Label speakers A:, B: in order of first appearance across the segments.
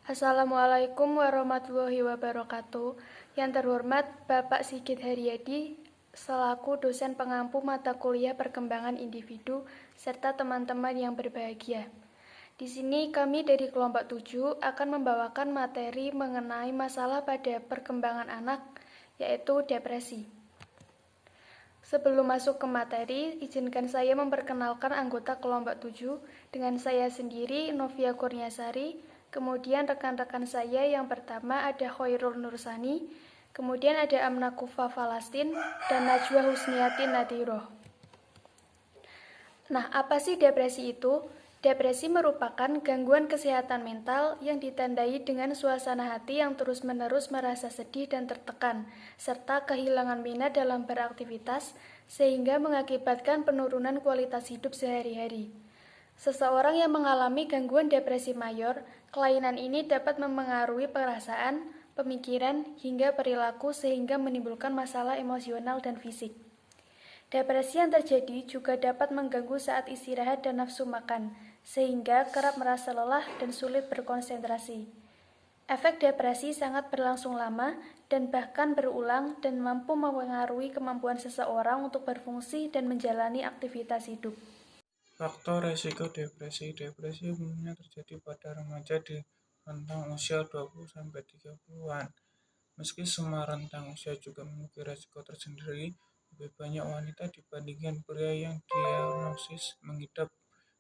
A: Assalamualaikum warahmatullahi wabarakatuh. Yang terhormat Bapak Sigit Haryadi selaku dosen pengampu mata kuliah perkembangan individu serta teman-teman yang berbahagia. Di sini kami dari kelompok 7 akan membawakan materi mengenai masalah pada perkembangan anak, yaitu depresi. Sebelum masuk ke materi, izinkan saya memperkenalkan anggota kelompok 7 dengan saya sendiri, Novia Kurniasari, kemudian rekan-rekan saya yang pertama ada Khairul Nursani, kemudian ada Amna Kufa Falastin, dan Najwa Husniati Nadiroh. Nah, apa sih depresi itu? Depresi merupakan gangguan kesehatan mental yang ditandai dengan suasana hati yang terus-menerus merasa sedih dan tertekan, serta kehilangan minat dalam beraktivitas, sehingga mengakibatkan penurunan kualitas hidup sehari-hari. Seseorang yang mengalami gangguan depresi mayor, kelainan ini dapat mempengaruhi perasaan, pemikiran, hingga perilaku sehingga menimbulkan masalah emosional dan fisik. Depresi yang terjadi juga dapat mengganggu saat istirahat dan nafsu makan, sehingga kerap merasa lelah dan sulit berkonsentrasi. Efek depresi sangat berlangsung lama dan bahkan berulang dan mampu mempengaruhi kemampuan seseorang untuk berfungsi dan menjalani aktivitas hidup.
B: Faktor resiko depresi. Depresi umumnya terjadi pada remaja di rentang usia 20-30-an. Meski semua rentang usia juga memiliki resiko tersendiri, lebih banyak wanita dibandingkan pria yang diagnosis mengidap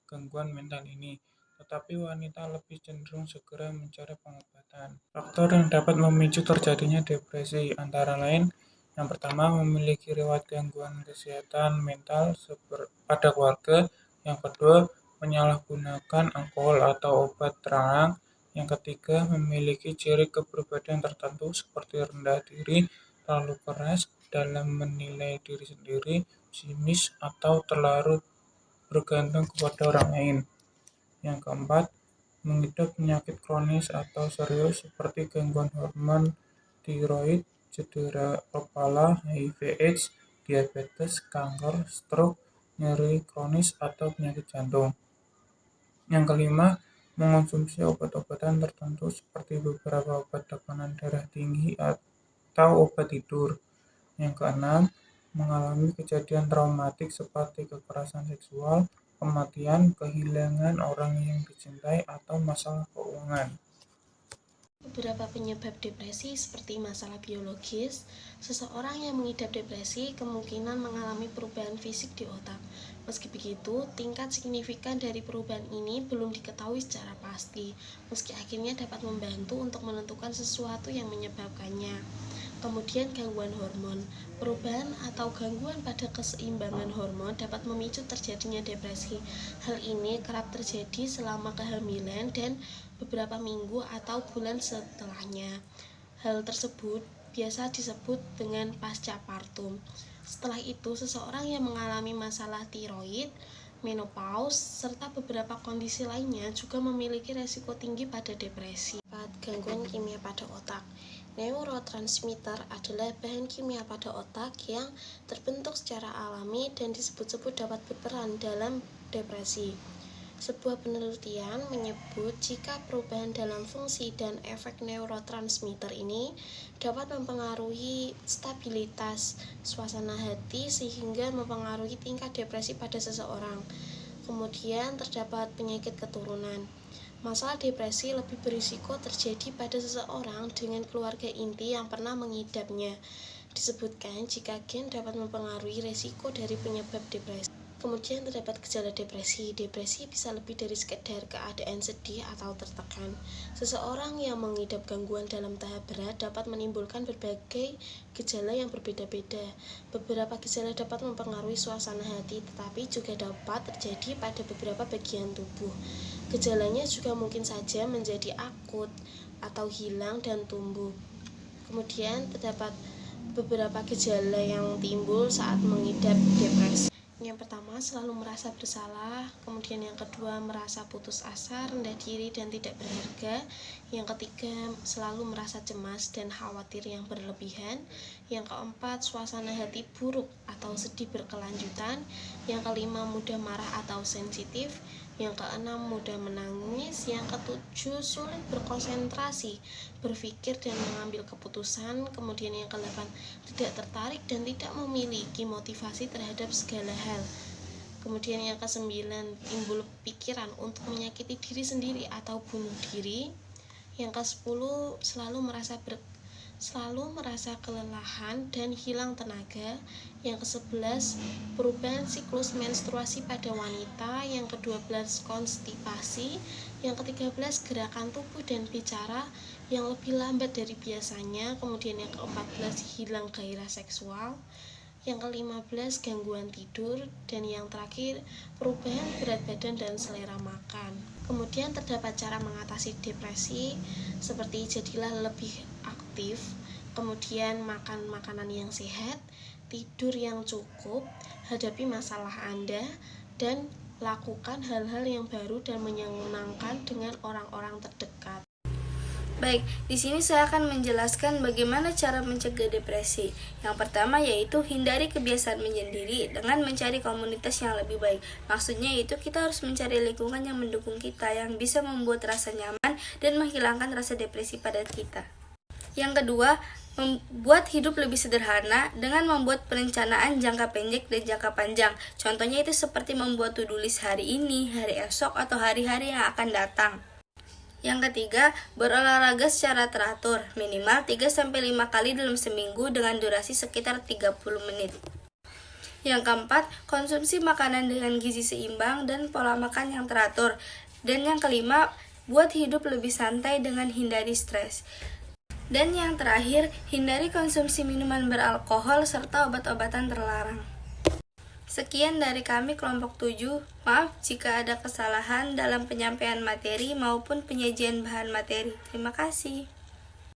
B: gangguan mental ini. Tetapi wanita lebih cenderung segera mencari pengobatan. Faktor yang dapat memicu terjadinya depresi antara lain yang pertama, memiliki riwayat gangguan kesehatan mental pada keluarga. Yang kedua, menyalahgunakan alkohol atau obat terangsang. Yang ketiga, memiliki ciri kepribadian tertentu seperti rendah diri, terlalu keras dalam menilai diri sendiri, sinis, atau terlalu bergantung kepada orang lain. Yang keempat, mengidap penyakit kronis atau serius seperti gangguan hormon tiroid, cedera kepala, HIV/AIDS, diabetes, kanker, stroke, nyeri kronis, atau penyakit jantung. Yang kelima, mengonsumsi obat-obatan tertentu seperti beberapa obat tekanan darah tinggi atau obat tidur. Yang keenam, mengalami kejadian traumatik seperti kekerasan seksual, kematian, kehilangan orang yang dicintai, atau masalah keuangan.
C: Beberapa penyebab depresi seperti masalah biologis. Seseorang yang mengidap depresi kemungkinan mengalami perubahan fisik di otak. Meski begitu, tingkat signifikan dari perubahan ini belum diketahui secara pasti, meski akhirnya dapat membantu untuk menentukan sesuatu yang menyebabkannya. Kemudian gangguan hormon. Perubahan atau gangguan pada keseimbangan hormon dapat memicu terjadinya depresi. Hal ini kerap terjadi selama kehamilan dan beberapa minggu atau bulan setelahnya. Hal tersebut biasa disebut dengan pasca-partum. Setelah itu, seseorang yang mengalami masalah tiroid, menopause, serta beberapa kondisi lainnya juga memiliki resiko tinggi pada depresi. Gangguan kimia pada otak. Neurotransmitter adalah bahan kimia pada otak yang terbentuk secara alami dan disebut-sebut dapat berperan dalam depresi. Sebuah penelitian menyebut jika perubahan dalam fungsi dan efek neurotransmitter ini dapat mempengaruhi stabilitas suasana hati sehingga mempengaruhi tingkat depresi pada seseorang. Kemudian terdapat penyakit keturunan. Masalah depresi lebih berisiko terjadi pada seseorang dengan keluarga inti yang pernah mengidapnya. Disebutkan jika gen dapat mempengaruhi resiko dari penyebab depresi. Kemudian terdapat gejala depresi. Depresi bisa lebih dari sekedar keadaan sedih atau tertekan. Seseorang yang mengidap gangguan dalam tahap berat dapat menimbulkan berbagai gejala yang berbeda-beda. Beberapa gejala dapat mempengaruhi suasana hati, tetapi juga dapat terjadi pada beberapa bagian tubuh. Gejalanya juga mungkin saja menjadi akut atau hilang dan tumbuh. Kemudian terdapat beberapa gejala yang timbul saat mengidap depresi. Yang pertama, selalu merasa bersalah. Kemudian yang kedua, merasa putus asa, rendah diri, dan tidak berharga. Yang ketiga, selalu merasa cemas dan khawatir yang berlebihan. Yang keempat, suasana hati buruk atau sedih berkelanjutan. Yang kelima, mudah marah atau sensitif. Yang keenam, mudah menangis. Yang ketujuh, sulit berkonsentrasi, berpikir dan mengambil keputusan. Kemudian yang kedelapan, tidak tertarik dan tidak memiliki motivasi terhadap segala hal. Kemudian yang kesembilan, timbul pikiran untuk menyakiti diri sendiri atau bunuh diri. Yang kesepuluh, selalu merasa kelelahan dan hilang tenaga. Yang ke-11, perubahan siklus menstruasi pada wanita. Yang ke-12, konstipasi. Yang ke-13, gerakan tubuh dan bicara yang lebih lambat dari biasanya. Kemudian yang ke-14, hilang gairah seksual. Yang ke-15, gangguan tidur. Dan yang terakhir, perubahan berat badan dan selera makan. Kemudian terdapat cara mengatasi depresi seperti jadilah lebih aktif, kemudian makan makanan yang sehat, tidur yang cukup, hadapi masalah Anda, dan lakukan hal-hal yang baru dan menyenangkan dengan orang-orang terdekat.
D: Baik, di sini saya akan menjelaskan bagaimana cara mencegah depresi. Yang pertama yaitu hindari kebiasaan menyendiri dengan mencari komunitas yang lebih baik. Maksudnya itu kita harus mencari lingkungan yang mendukung kita, yang bisa membuat rasa nyaman dan menghilangkan rasa depresi pada kita. Yang kedua, membuat hidup lebih sederhana dengan membuat perencanaan jangka pendek dan jangka panjang. Contohnya itu seperti membuat to-do list hari ini, hari esok, atau hari-hari yang akan datang. Yang ketiga, berolahraga secara teratur, minimal 3-5 kali dalam seminggu dengan durasi sekitar 30 menit. Yang keempat, konsumsi makanan dengan gizi seimbang dan pola makan yang teratur. Dan yang kelima, buat hidup lebih santai dengan hindari stres. Dan yang terakhir, hindari konsumsi minuman beralkohol serta obat-obatan terlarang. Sekian dari kami kelompok 7. Maaf jika ada kesalahan dalam penyampaian materi maupun penyajian bahan materi. Terima kasih.